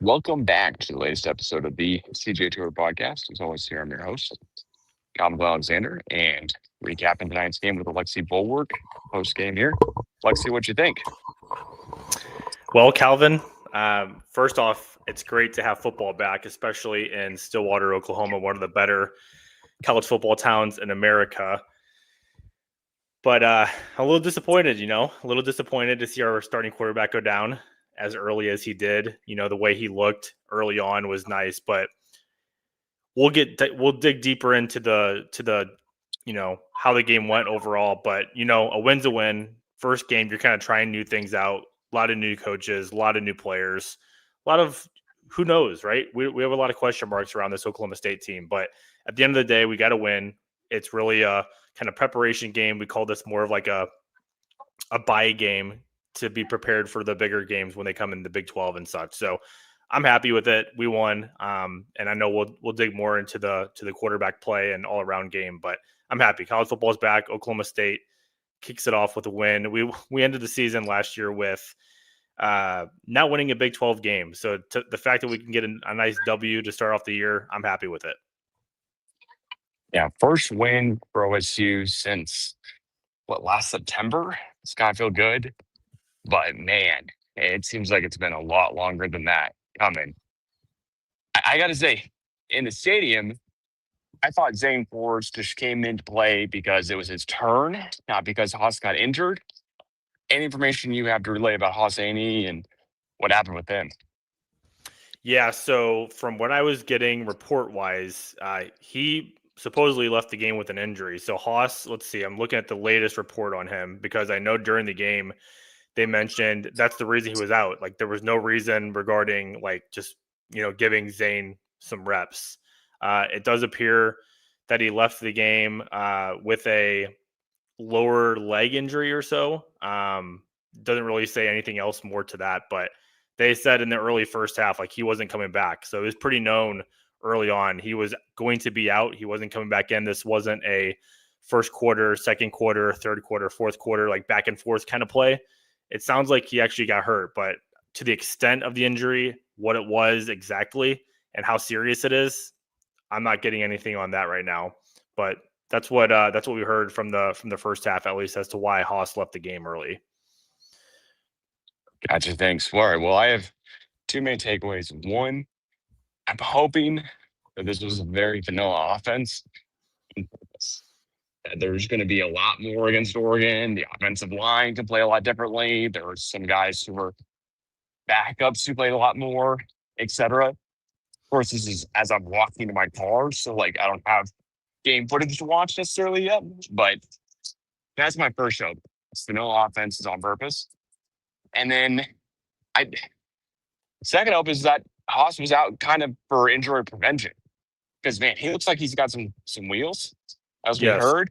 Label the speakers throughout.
Speaker 1: Welcome back to the latest episode of the CGA Tour podcast. As always, here I'm your host, Calvin Glen Alexander, and recapping tonight's game with Alexi Bollwerk post game here. Alexi, what you think?
Speaker 2: Well, Calvin, first off, it's great to have football back, especially in Stillwater, Oklahoma, one of the better college football towns in America. But a little disappointed, a little disappointed to see our starting quarterback go down as early as he did. The way he looked early on was nice, but we'll dig deeper into the how the game went overall. But a win's a win. First game, you're kind of trying new things out. A lot of new coaches, a lot of new players, a lot of who knows, right? We have a lot of question marks around this Oklahoma State team, but at the end of the day, we got to win. It's really a kind of preparation game. We call this more of like a bye game to be prepared for the bigger games when they come in the Big 12 and such. So I'm happy with it. We won, and I know we'll dig more into the quarterback play and all around game, but I'm happy. College football's back. Oklahoma State kicks it off with a win. We ended the season last year with not winning a Big 12 game. So the fact that we can get a nice W to start off the year, I'm happy with it.
Speaker 1: Yeah, first win for OSU since last September? It's got to feel good, but man, it seems like it's been a lot longer than that coming. I got to say, in the stadium, I thought Zane Forbes just came into play because it was his turn, not because Hauss got injured. Any information you have to relay about Hauss Hejny and what happened with him?
Speaker 2: Yeah, so from what I was getting report-wise, he supposedly left the game with an injury. So Hauss, let's see, I'm looking at the latest report on him because I know during the game they mentioned that's the reason he was out. Like there was no reason regarding like just giving Zane some reps. It does appear that he left the game with a lower leg injury or so. Doesn't really say anything else more to that, but they said in the early first half, like he wasn't coming back. So it was pretty known early on he was going to be out. He wasn't coming back in. This wasn't a first quarter, second quarter, third quarter, fourth quarter, like back and forth kind of play. It sounds like he actually got hurt, but to the extent of the injury, what it was exactly, and how serious it is, I'm not getting anything on that right now. But that's what we heard from the first half, at least as to why Hauss left the game early.
Speaker 1: Gotcha. Thanks. All right. Well, I have two main takeaways. One, I'm hoping that this was a very vanilla offense. There's going to be a lot more against Oregon. The offensive line can play a lot differently. There were some guys who were backups who played a lot more, etc. Of course, this is as I'm walking to my car, so like I don't have game footage to watch necessarily yet. But that's my first hope. It's vanilla offense is on purpose. And then I second hope is that Hauss was out kind of for injury prevention. Because man, he looks like he's got some wheels, as we
Speaker 2: Yes.
Speaker 1: heard.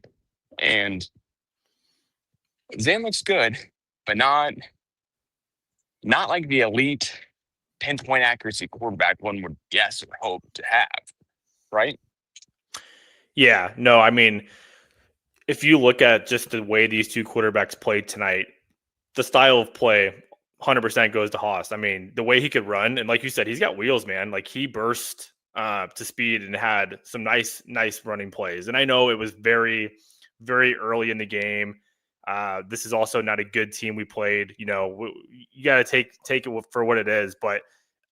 Speaker 1: And Zane looks good, but not like the elite pinpoint accuracy quarterback one would guess or hope to have, right?
Speaker 2: Yeah. No, I mean, if you look at just the way these two quarterbacks played tonight, the style of play 100% goes to Hauss. I mean, the way he could run, and like you said, he's got wheels, man. Like he burst to speed and had some nice running plays. And I know it was very, very early in the game. This is also not a good team we played. You got to take it for what it is. But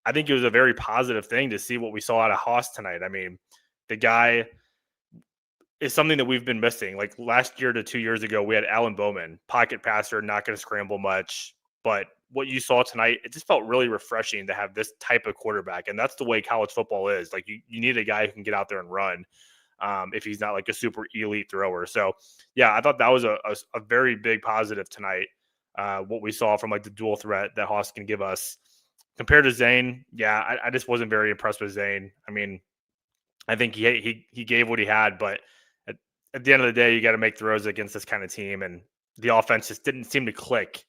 Speaker 2: I think it was a very positive thing to see what we saw out of Hauss tonight. I mean, the guy is something that we've been missing. Like last year to 2 years ago, we had Alan Bowman, pocket passer, not going to scramble much. But what you saw tonight, it just felt really refreshing to have this type of quarterback. And that's the way college football is. Like you need a guy who can get out there and run if he's not like a super elite thrower. So, yeah, I thought that was a very big positive tonight, what we saw from like the dual threat that Hauss can give us. Compared to Zane, yeah, I just wasn't very impressed with Zane. I mean, I think he gave what he had, but at the end of the day, you got to make throws against this kind of team, and the offense just didn't seem to click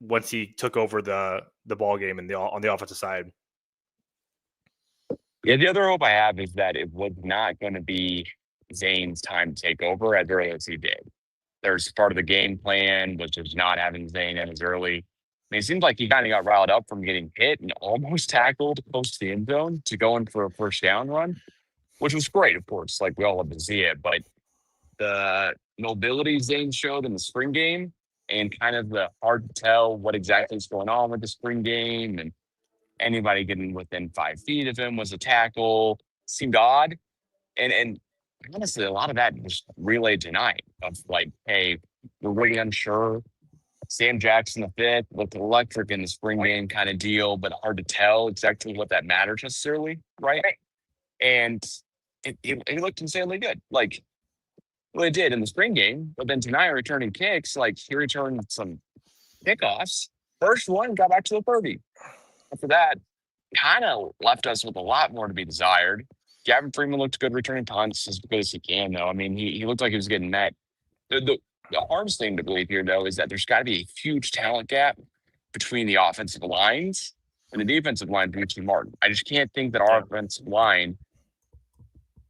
Speaker 2: once he took over the ball game and on the offensive side.
Speaker 1: Yeah, the other hope I have is that it was not going to be Zane's time to take over as early as he did. There's part of the game plan, which is not having Zane in as early. mean, it seems like he kind of got riled up from getting hit and almost tackled close to the end zone to go in for a first down run, which was great, of course. Like, we all love to see it. But the mobility Zane showed in the spring game and kind of the hard to tell what exactly is going on with the spring game and anybody getting within 5 feet of him was a tackle seemed odd. And honestly, a lot of that was relayed tonight of like, hey, we're really unsure. Sam Jackson the fifth looked electric in the spring game kind of deal, but hard to tell exactly what that matters necessarily, right? And it looked insanely good. Like, well, it did in the spring game, but then tonight returning kicks, like he returned some kickoffs. First one got back to the 30. After that, kind of left us with a lot more to be desired. Gavin Freeman looked good returning punts as good as he can, though. I mean, he looked like he was getting met. The hardest thing to believe here, though, is that there's got to be a huge talent gap between the offensive lines and the defensive line for UT Martin. I just can't think that our offensive line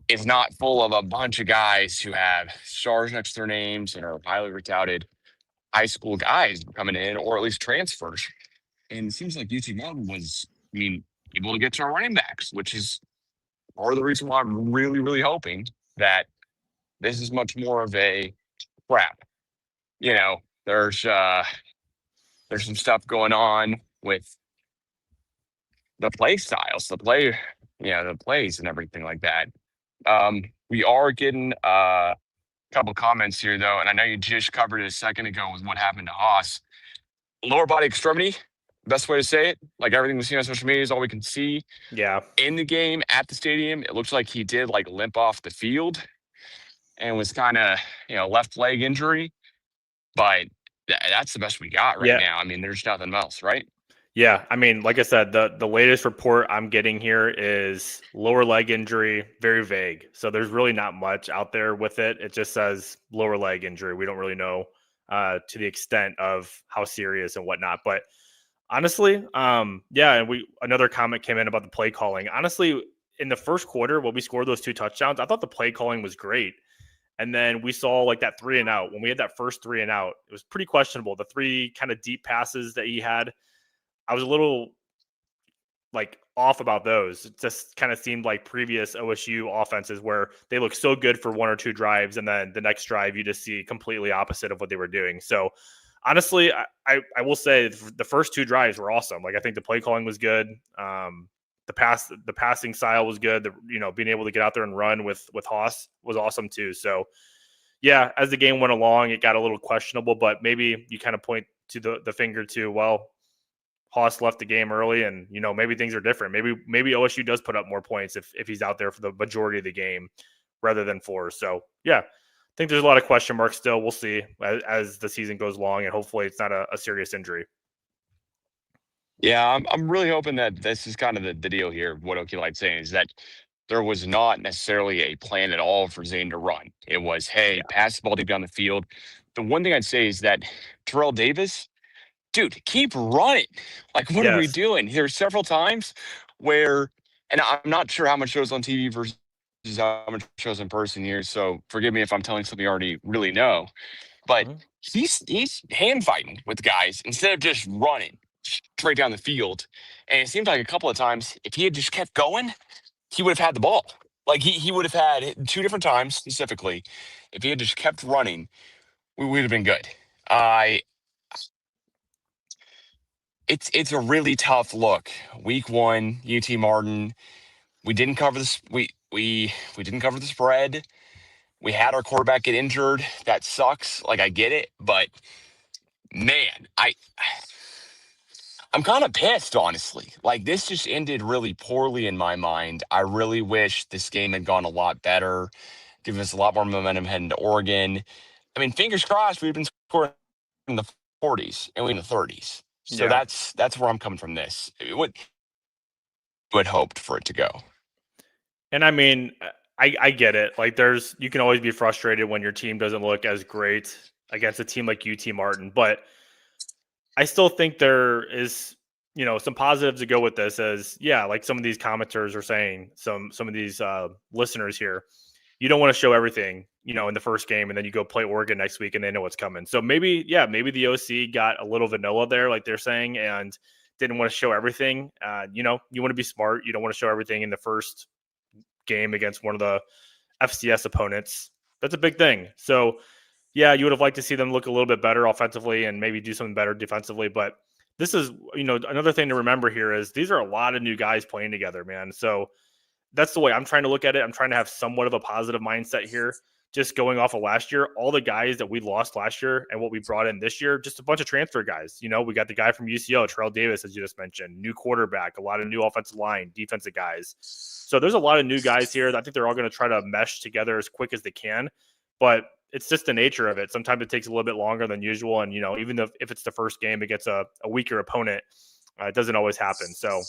Speaker 1: is not full of a bunch of guys who have stars next to their names and are highly touted high school guys coming in, or at least transfers. And it seems like UT Martin was, I mean, able to get to our running backs, which is part of the reason why I'm really, really hoping that this is much more of a crap. You know, there's some stuff going on with the play styles, the plays and everything like that. We are getting a couple comments here, though, and I know you just covered it a second ago with what happened to Hauss. Lower body extremity, best way to say it. Like, everything we see on social media is all we can see.
Speaker 2: Yeah.
Speaker 1: In the game at the stadium, it looks like he did like limp off the field and was kind of, left leg injury. But that's the best we got right now. I mean, there's nothing else, right?
Speaker 2: Yeah, I mean, like I said, the latest report I'm getting here is lower leg injury, very vague. So there's really not much out there with it. It just says lower leg injury. We don't really know to the extent of how serious and whatnot. But honestly, yeah, and another comment came in about the play calling. Honestly, in the first quarter, when we scored those 2 touchdowns, I thought the play calling was great. And then we saw like that 3 and out. When we had that first 3 and out, it was pretty questionable. The 3 kind of deep passes that he had, I was a little like off about those. It just kind of seemed like previous OSU offenses where they look so good for 1 or 2 drives, and then the next drive you just see completely opposite of what they were doing. So honestly, I will say the first 2 drives were awesome. Like, I think the play calling was good. The passing style was good. Being able to get out there and run with Hauss was awesome too. So yeah, as the game went along, it got a little questionable, but maybe you kind of point to the finger to, well, Hauss left the game early, and maybe things are different. Maybe OSU does put up more points if he's out there for the majority of the game rather than 4. So yeah, I think there's a lot of question marks still. We'll see as the season goes along, and hopefully it's not a serious injury.
Speaker 1: Yeah, I'm really hoping that this is kind of the deal here. What Okielite's saying is that there was not necessarily a plan at all for Zane to run. It was, hey, pass the ball deep down the field. The one thing I'd say is that Terrell Davis, dude, keep running. Like, what are we doing? There's several times where, and I'm not sure how much shows on TV versus how much shows in person here, so forgive me if I'm telling something you already really know. But he's hand fighting with guys instead of just running straight down the field. And it seems like a couple of times, if he had just kept going, he would have had the ball. Like, he would have had 2 different times specifically. If he had just kept running, we would have been good. It's a really tough look. Week 1, UT Martin. We didn't cover this. We didn't cover the spread. We had our quarterback get injured. That sucks. Like, I get it, but man, I'm kind of pissed, honestly. Like, this just ended really poorly in my mind. I really wish this game had gone a lot better, given us a lot more momentum heading to Oregon. I mean, fingers crossed, we've been scoring in the 40s and we in the 30s. So that's where I'm coming from this. What would hoped for it to go.
Speaker 2: And I mean, I get it. Like, you can always be frustrated when your team doesn't look as great against a team like UT Martin, but I still think there is, some positives to go with this, as like some of these commenters are saying, some of these listeners here, you don't want to show everything, in the first game, and then you go play Oregon next week and they know what's coming. So maybe the OC got a little vanilla there, like they're saying, and didn't want to show everything. You want to be smart. You don't want to show everything in the first game against one of the FCS opponents. That's a big thing. So, yeah, you would have liked to see them look a little bit better offensively and maybe do something better defensively. But this is, another thing to remember here is these are a lot of new guys playing together, man. So that's the way I'm trying to look at it. I'm trying to have somewhat of a positive mindset here. Just going off of last year, all the guys that we lost last year and what we brought in this year, just a bunch of transfer guys. We got the guy from UCO, Terrell Davis, as you just mentioned, new quarterback, a lot of new offensive line, defensive guys. So there's a lot of new guys here that I think they're all going to try to mesh together as quick as they can. But it's just the nature of it. Sometimes it takes a little bit longer than usual. And, even if it's the first game against a weaker opponent, it doesn't always happen. So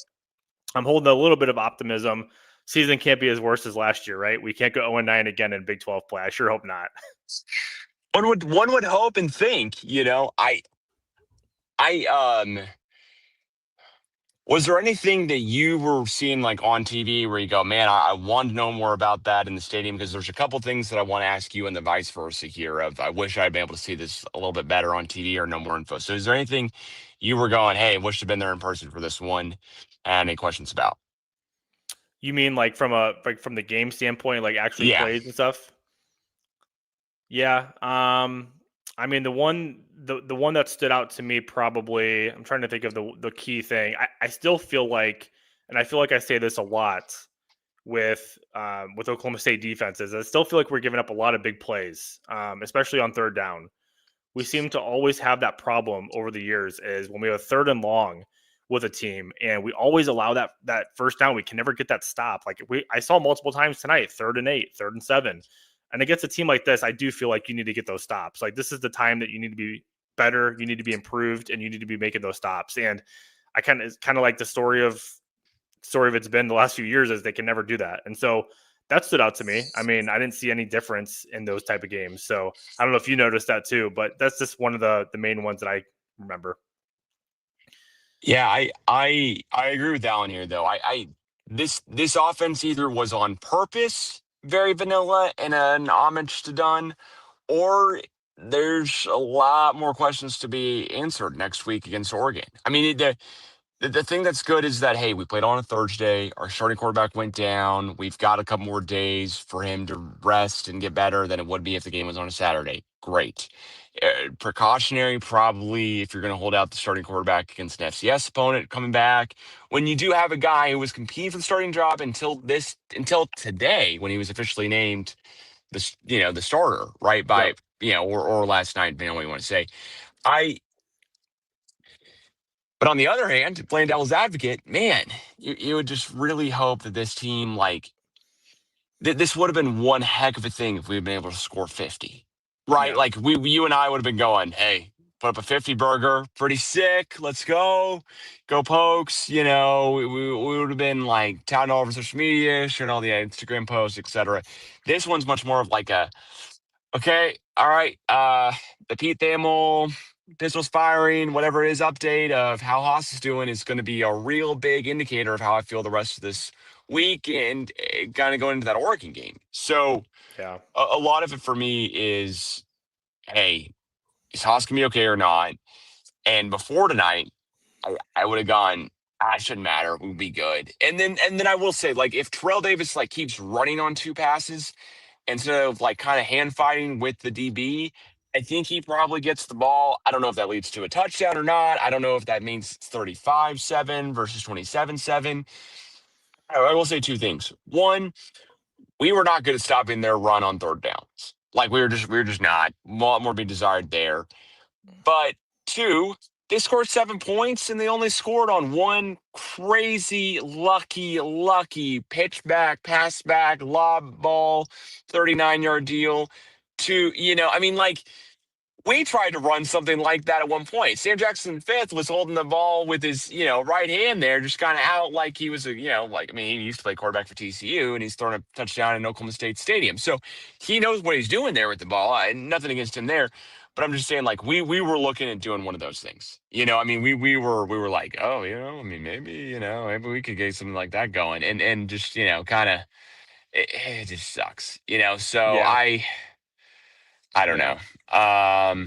Speaker 2: I'm holding a little bit of optimism. Season can't be as worse as last year, right? We can't go 0-9 again in Big 12 play. I sure hope not.
Speaker 1: One would hope and think, was there anything that you were seeing like on TV where you go, man, I want to know more about that in the stadium? Because there's a couple things that I want to ask you and the vice versa here of I wish I'd been able to see this a little bit better on TV or know more info. So is there anything you were going, hey, wish I'd been there in person for this one? And any questions about?
Speaker 2: You mean like from the game standpoint, like actually
Speaker 1: Yeah.
Speaker 2: plays and stuff? Yeah. I mean, the one that stood out to me probably, I'm trying to think of the key thing. I still feel like, and I feel like I say this a lot with Oklahoma State defenses, I still feel like we're giving up a lot of big plays, especially on third down. We seem to always have that problem over the years is when we have a third and long with a team and we always allow that first down, we can never get that stop. Like I saw multiple times tonight, 3rd and 8, 3rd and 7. And against a team like this, I do feel like you need to get those stops. Like this is the time that you need to be better, you need to be improved, and you need to be making those stops. And it's kind of like the story of it's been the last few years is they can never do that. And so that stood out to me. I mean, I didn't see any difference in those type of games. So I don't know if you noticed that too, but that's just one of the main ones that I remember.
Speaker 1: Yeah, I agree with Alan here though. This offense either was on purpose very vanilla and an homage to Dunn, or there's a lot more questions to be answered next week against Oregon. I mean, the thing that's good is that, hey, we played on a Thursday. Our starting quarterback went down. We've got a couple more days for him to rest and get better than it would be if the game was on a Saturday. Great. Precautionary, probably, if you're going to hold out the starting quarterback against an FCS opponent coming back. When you do have a guy who was competing for the starting job until today, when he was officially named the starter, right? By, or last night, depending on what you want to say. But on the other hand, playing devil's advocate, man, you would just really hope that this team, like, this would have been one heck of a thing if we had been able to score 50, right?
Speaker 2: Yeah.
Speaker 1: Like, you and I would have been going, hey, put up a 50 burger, pretty sick, let's go Pokes. We would have been like touting all over social media, sharing all the Instagram posts, etc. This one's much more of like okay, all right, the Pete Thamel pistols firing, whatever it is, update of how Hauss is doing is going to be a real big indicator of how I feel the rest of this week and kind of going into that Oregon game. So
Speaker 2: Yeah.
Speaker 1: a lot of it for me is, hey, is Hauss going to be okay or not? And before tonight, I would have gone, it shouldn't matter. We'll be good. And then I will say, like, if Terrell Davis like keeps running on 2 passes instead of like kind of hand fighting with the DB, I think he probably gets the ball. I don't know if that leads to a touchdown or not. I don't know if that means it's 35-7 versus 27-7. I will say 2 things. One, we were not good at stopping their run on third downs. Like we were just not. A lot more to be desired there. But 2, they scored 7 points and they only scored on one crazy, lucky pitch back, pass back, lob ball, 39-yard deal to, I mean, like, we tried to run something like that at one point. Sam Jackson fifth was holding the ball with his, right hand there, just kind of out like he was he used to play quarterback for TCU and he's thrown a touchdown in Oklahoma State Stadium. So he knows what he's doing there with the ball. Nothing against him there. But I'm just saying, like, we were looking at doing one of those things. I mean, we were like, maybe we could get something like that going. And just, kind of, it just sucks, So
Speaker 2: Yeah.
Speaker 1: I don't
Speaker 3: Yeah.
Speaker 1: know.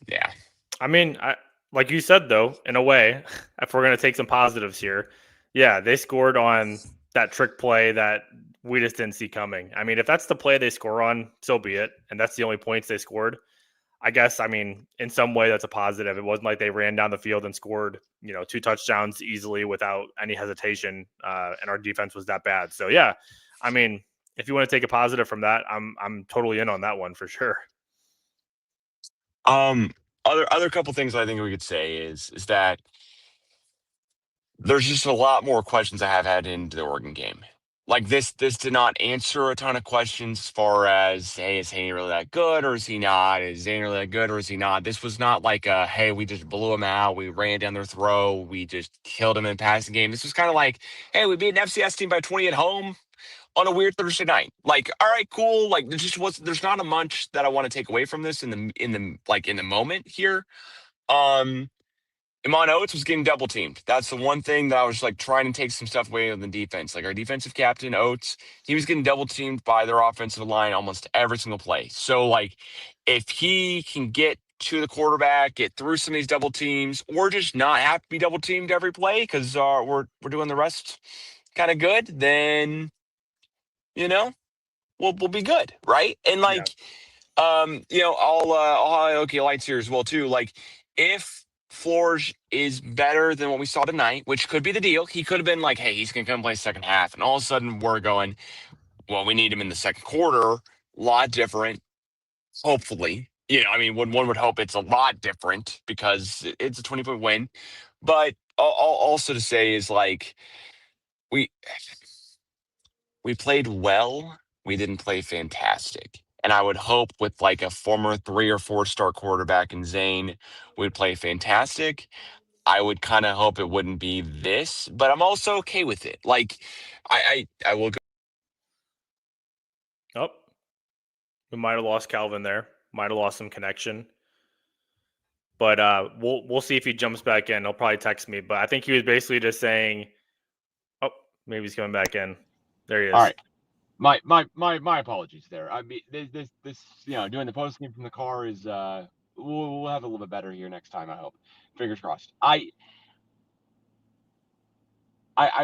Speaker 1: Yeah.
Speaker 2: I mean, like you said, though, in a way, if we're going to take some positives here, yeah, they scored on that trick play that we just didn't see coming. I mean, if that's the play they score on, so be it. And that's the only points they scored. I guess, I mean, in some way, that's a positive. It wasn't like they ran down the field and scored, 2 touchdowns easily without any hesitation, and our defense was that bad. So, yeah, I mean, if you want to take a positive from that, I'm totally in on that one for sure.
Speaker 1: Um, other couple things I think we could say is that there's just a lot more questions I have had into the Oregon game. Like this did not answer a ton of questions as far as, hey, is Hejny really that good or is he not? Is Hejny really that good or is he not? This was not like a, hey, we just blew him out, we ran down their throat, we just killed him in passing game. This was kind of like, hey, we beat an FCS team by 20 at home on a weird Thursday night. Like, all right, cool. Like, there's not a much that I want to take away from this in the moment here. Amon Oates was getting double teamed. That's the one thing that I was like trying to take some stuff away on the defense. Like our defensive captain, Oates, he was getting double teamed by their offensive line almost every single play. So, like, if he can get to the quarterback, get through some of these double teams, or just not have to be double teamed every play because we're doing the rest kind of good, then we'll be good, right? And
Speaker 2: Yeah.
Speaker 1: like, I'll highlight OK Lights here as well too. Like, if Flores is better than what we saw tonight, which could be the deal, he could have been like, hey, he's gonna come play second half, and all of a sudden we're going, well, we need him in the second quarter, a lot different. Hopefully, I mean, one would hope it's a lot different because it's a 20-point win. But also to say is like we we played well. We didn't play fantastic. And I would hope with like a former 3 or 4 star quarterback in Zane, we'd play fantastic. I would kind of hope it wouldn't be this, but I'm also okay with it. Like, I will go.
Speaker 2: Oh, we might have lost Calvin there. Might have lost some connection. But we'll see if he jumps back in. He'll probably text me. But I think he was basically just saying, oh, maybe he's coming back in. There he is.
Speaker 3: All right. My apologies there. I mean, this doing the post game from the car is we'll have a little bit better here next time. I hope. Fingers crossed. I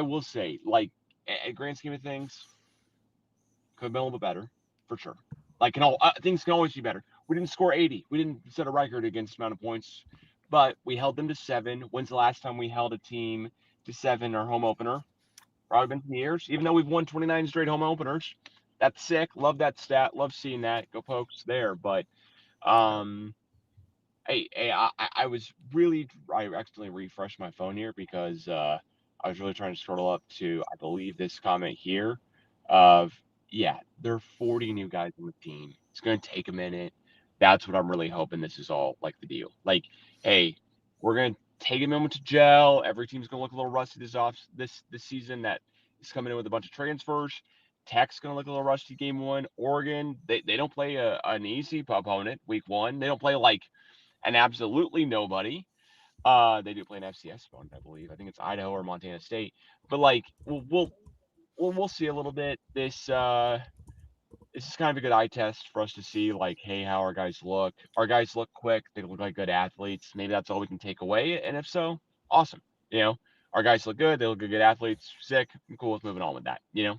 Speaker 3: will say, like, at grand scheme of things, could have been a little bit better for sure. Like, things can always be better. We didn't score 80. We didn't set a record against amount of points, but we held them to 7. When's the last time we held a team to 7 or home opener? Probably been some years. Even though we've won 29 straight home openers, that's sick. Love that stat. Love seeing that. Go Pokes there. But hey, I was really, I accidentally refreshed my phone here because I was really trying to scroll up to, I believe, this comment here of, yeah, there are 40 new guys on the team. It's going to take a minute. That's what I'm really hoping this is all like the deal. Like, hey, we're going to take a moment to gel. Every team's going to look a little rusty this season that is coming in with a bunch of transfers. Tech's going to look a little rusty game 1. Oregon, they don't play an easy opponent week 1. They don't play like and absolutely nobody. They do play an FCS opponent, I believe. I think it's Idaho or Montana State. But like, we'll see a little bit. This is kind of a good eye test for us to see, like, hey, how our guys look. Our guys look quick. They look like good athletes. Maybe that's all we can take away. And if so, awesome. Our guys look good. They look like good athletes. Sick. I'm cool with moving on with that.
Speaker 2: Yeah.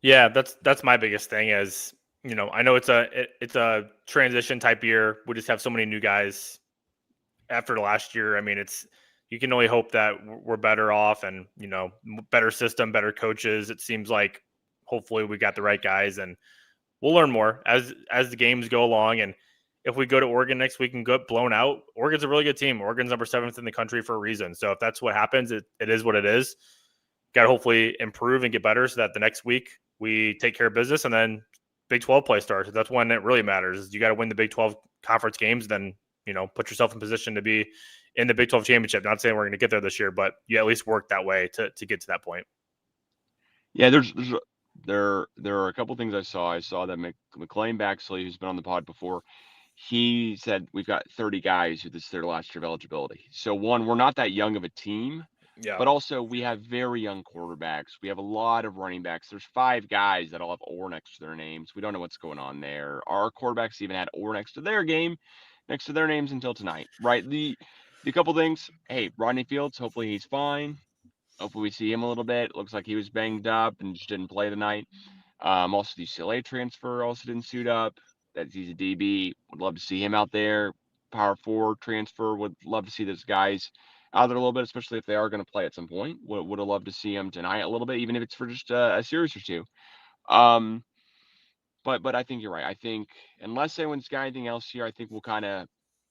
Speaker 2: Yeah, that's my biggest thing is, I know it's a transition type year. We just have so many new guys after the last year. I mean, you can only hope that we're better off and, better system, better coaches. It seems like hopefully we got the right guys and we'll learn more as the games go along. And if we go to Oregon next week and get blown out, Oregon's a really good team. Oregon's number 7th in the country for a reason. So if that's what happens, it is what it is. Got to hopefully improve and get better so that the next week we take care of business and then Big 12 play starts. That's when it really matters. You got to win the Big 12 conference games, then, put yourself in position to be in the Big 12 championship. Not saying we're going to get there this year, but you at least work that way to get to that point.
Speaker 3: Yeah, there are a couple things I saw. I saw that McLean Baxley, who's been on the pod before, he said we've got 30 guys who this is their last year of eligibility. So one, we're not that young of a team,
Speaker 2: Yeah.
Speaker 3: But also, we have very young quarterbacks. We have a lot of running backs. There's 5 guys that all have "or" next to their names. We don't know what's going on there. Our quarterbacks even had "or" next to their next to their names until tonight, right? The couple things. Hey, Rodney Fields. Hopefully he's fine. Hopefully we see him a little bit. Looks like he was banged up and just didn't play tonight. Also, the UCLA transfer also didn't suit up. That he's a DB. Would love to see him out there. Power forward transfer. Would love to see those guys out there a little bit, especially if they are going to play at some point. Would have loved to see them tonight a little bit, even if it's for just a series or two. But I think you're right. I think unless anyone's got anything else here, I think we'll kind of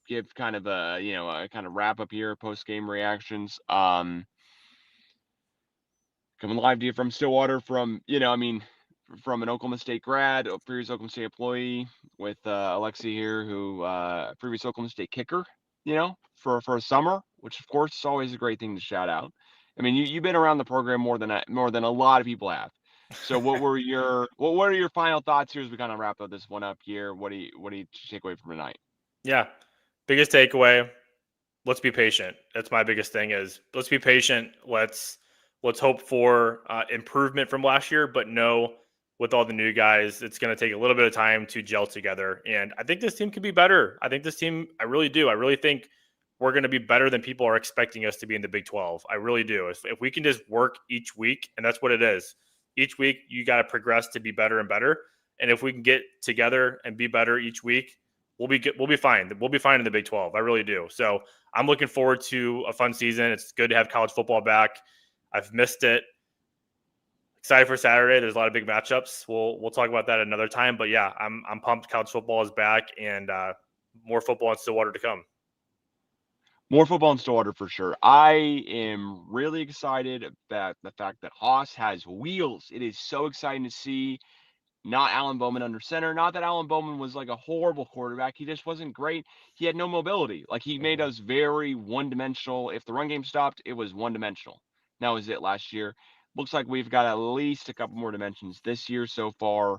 Speaker 3: give kind of a kind of wrap up here, post game reactions. Coming live to you from Stillwater, from from an Oklahoma State grad, a previous Oklahoma State employee, with Alexi here, who previous Oklahoma State kicker, for a summer, which of course is always a great thing to shout out. I mean, you've been around the program more than a lot of people have. So what are your final thoughts here as we kind of wrap up this one up here? What do you take away from tonight?
Speaker 2: Yeah. Biggest takeaway, let's be patient. That's my biggest thing is let's be patient. Let's hope for improvement from last year, but know with all the new guys, it's going to take a little bit of time to gel together. And I think this team could be better. I think this team, I really do. I really think we're going to be better than people are expecting us to be in the Big 12. I really do. If we can just work each week, and that's what it is. Each week, you got to progress to be better and better. And if we can get together and be better each week, we'll be good. We'll be fine. We'll be fine in the Big 12. I really do. So I'm looking forward to a fun season. It's good to have college football back. I've missed it. Excited for Saturday. There's a lot of big matchups. We'll talk about that another time. But yeah, I'm pumped. College football is back, and more football in Stillwater to come.
Speaker 3: More football in Stillwater for sure. I am really excited about the fact that Hauss has wheels. It is so exciting to see. Not Alan Bowman under center. Not that Alan Bowman was like a horrible quarterback. He just wasn't great. He had no mobility. Like, he made us very one-dimensional. If the run game stopped, it was one-dimensional. That was it last year. Looks like we've got at least a couple more dimensions this year so far.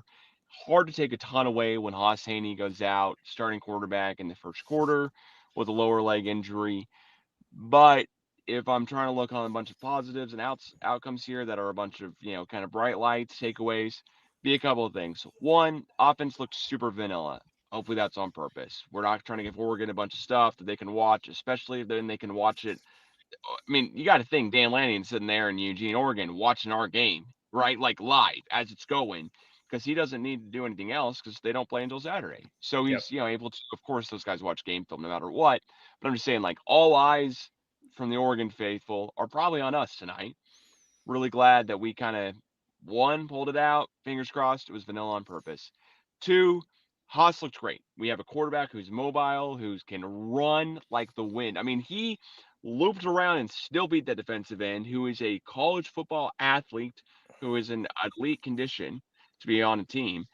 Speaker 3: Hard to take a ton away when Hauss Hejny goes out, starting quarterback in the first quarter with a lower leg injury. But if I'm trying to look on a bunch of positives and outcomes here that are a bunch of, kind of bright lights, takeaways, be a couple of things. One, offense looks super vanilla. Hopefully that's on purpose. We're not trying to give Oregon a bunch of stuff that they can watch, especially if then they can watch it. I mean, you got to think Dan Lanning's sitting there in Eugene, Oregon, watching our game, right? Like, live as it's going, because he doesn't need to do anything else because they don't play until Saturday. So
Speaker 2: Yep.
Speaker 3: he's, able to, of course, those guys watch game film no matter what. But I'm just saying, like, all eyes from the Oregon faithful are probably on us tonight. Really glad that we kind of, one, pulled it out. Fingers crossed it was vanilla on purpose. Two, Haas looked great. We have a quarterback who's mobile, who can run like the wind. I mean, he looped around and still beat that defensive end, who is a college football athlete, who is in elite condition to be on a team,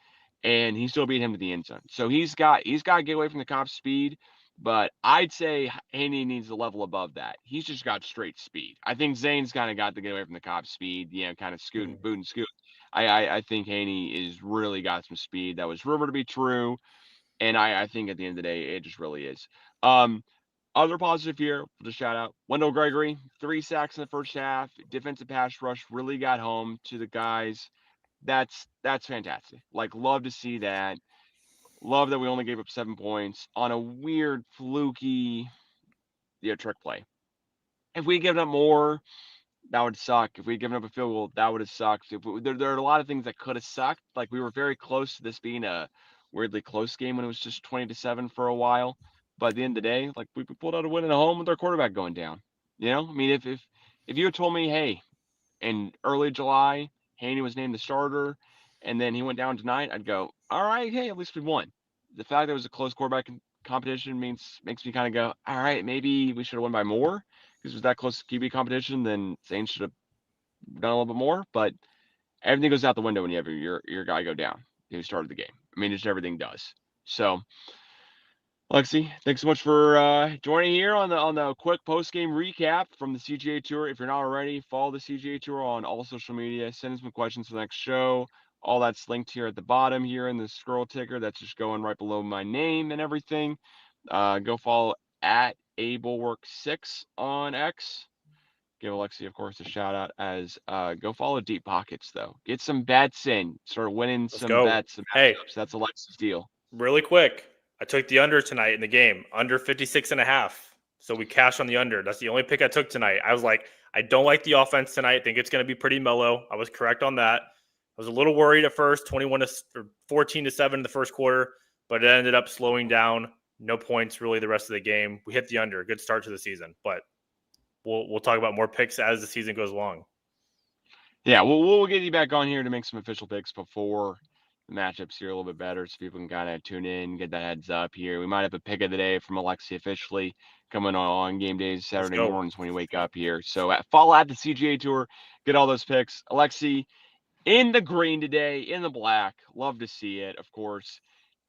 Speaker 3: and he still beat him to the end zone. So he's got to get away from the cop speed. But I'd say Haney needs a level above that. He's just got straight speed. I think Zane's kind of got to get away from the cop speed, kind of scooting, boot and scoot. I think Haney is really got some speed. That was rumored to be true. And I think at the end of the day, it just really is. Other positive here, just shout out Wendell Gregory, 3 sacks in the first half. Defensive pass rush really got home to the guys. That's fantastic. Like, love to see that. Love that we only gave up 7 points on a weird, fluky, trick play. If we given up more, that would suck. If we'd given up a field goal, that would have sucked. There are a lot of things that could have sucked. Like, we were very close to this being a weirdly close game when it was just 20-7 for a while. But at the end of the day, like, we pulled out a win at home with our quarterback going down. I mean, if you had told me, hey, in early July, Haney was named the starter, and then he went down tonight, I'd go, all right, hey, at least we won. The fact that it was a close quarterback competition makes me kind of go, all right, maybe we should have won by more, because it was that close QB competition. Then Saints should have done a little bit more. But everything goes out the window when you have your guy go down who started the game. I mean, just everything does. So, Alexi, thanks so much for joining here on the quick post game recap from the CGA Tour. If you're not already, follow the CGA Tour on all social media. Send us some questions for the next show. All that's linked here at the bottom here in the scroll ticker. That's just going right below my name and everything. Go follow at ABulwark6 on X. give Alexi, of course, a shout out as go follow Deep Pockets, though. Get some bets in. Start winning
Speaker 2: Let's
Speaker 3: some
Speaker 2: go.
Speaker 3: bets, some
Speaker 2: Hey.
Speaker 3: matchups. That's Alexi's deal.
Speaker 2: Really quick, I took the under tonight in the game, under 56.5. So we cashed on the under. That's the only pick I took tonight. I was like, I don't like the offense tonight. I think it's going to be pretty mellow. I was correct on that. I was a little worried at first, 14-7 in the first quarter, but it ended up slowing down. No points really the rest of the game. We hit the under. Good start to the season, but we'll talk about more picks as the season goes along.
Speaker 3: Yeah, we'll get you back on here to make some official picks before the matchups here a little bit better, so people can kind of tune in, get that heads up here. We might have a pick of the day from Alexi officially coming on game days, Saturday mornings when you wake up here. So follow at the CGA Tour, get all those picks. Alexi in the green today, in the black. Love to see it, of course,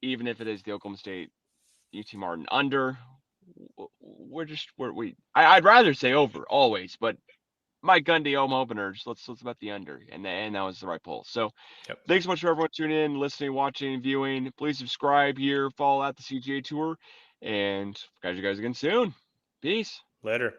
Speaker 3: even if it is the Oklahoma State UT Martin under. I'd rather say over always, but Mike Gundy home openers. Let's bet the under, and that was the right pull. So, Thanks so much for everyone tuning in, listening, watching, viewing. Please subscribe here, follow at the CGA Tour, and catch you guys again soon. Peace.
Speaker 2: Later.